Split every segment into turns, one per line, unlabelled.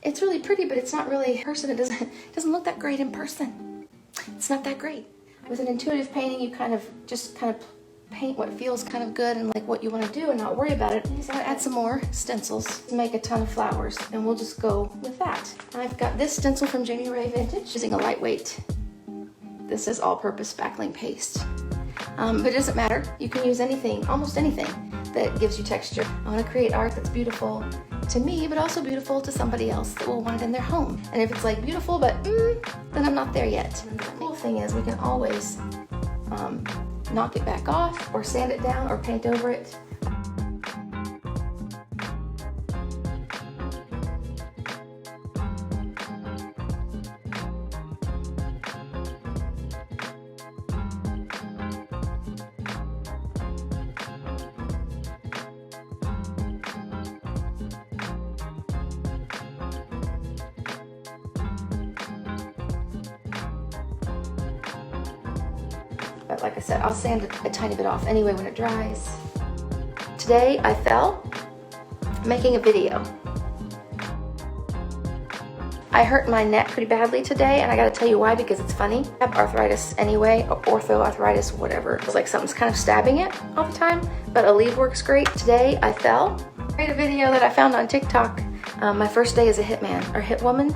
It's really pretty, but it's not really in person. It doesn't look that great in person. It's not that great. With an intuitive painting, you just paint what feels kind of good and like what you want to do and not worry about it. So I add some more stencils to make a ton of flowers, and we'll just go with that. I've got this stencil from January Vintage using a lightweight. This is all-purpose spackling paste. But it doesn't matter. You can use anything, almost anything that gives you texture. I want to create art that's beautiful to me, but also beautiful to somebody else that will want it in their home. And if it's like beautiful, but then I'm not there yet. And the cool thing is we can always knock it back off or sand it down or paint over it. But like I said, I'll sand it a tiny bit off anyway when it dries. Today I fell making a video. I hurt my neck pretty badly today, and I gotta tell you why, because it's funny. I have arthritis anyway, or orthoarthritis, whatever. It's like something's kind of stabbing it all the time, but a lead works great. Today I fell. I made a video that I found on TikTok. My first day as a hitman or hitwoman.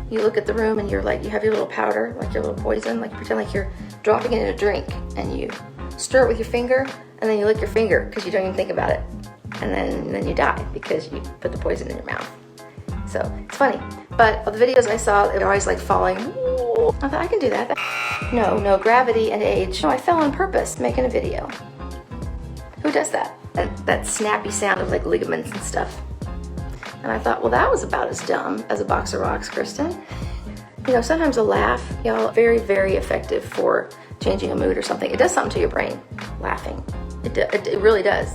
You look at the room and you're like, you have your little powder, like your little poison, like you pretend like you're dropping it in a drink, and you stir it with your finger, and then you lick your finger because you don't even think about it, and then you die because you put the poison in your mouth. So it's funny, but all the videos I saw, they were always like falling. Ooh, I thought I can do that. No, gravity and age. No, I fell on purpose making a video. Who does that? That snappy sound of like ligaments and stuff. And I thought, well, that was about as dumb as a box of rocks, Kristen. You know, sometimes a laugh, y'all, very, very effective for changing a mood or something. It does something to your brain, laughing. It really does.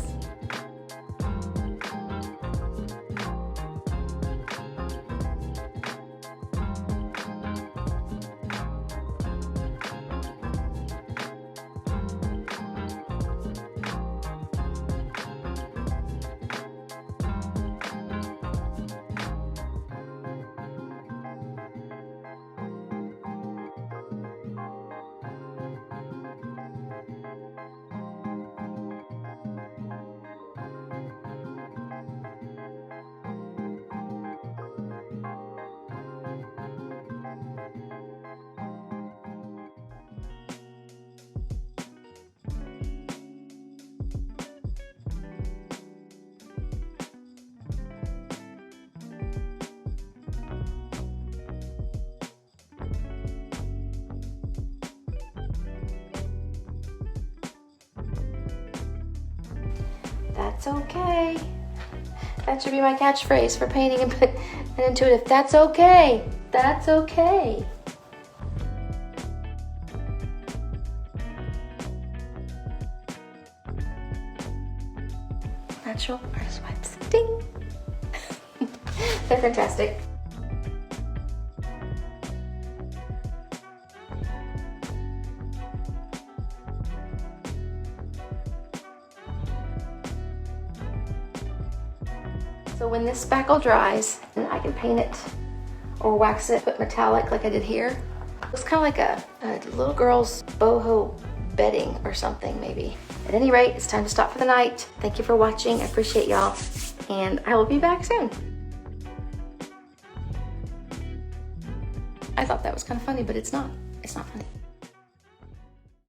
That's okay. That should be my catchphrase for painting and intuitive. That's okay. That's okay. Natural artist wipes. Ding. They're fantastic. So when this spackle dries, and I can paint it or wax it, put metallic like I did here. It's kind of like a little girl's boho bedding or something, maybe. At any rate, it's time to stop for the night. Thank you for watching. I appreciate y'all, and I will be back soon. I thought that was kind of funny, but it's not. It's not funny.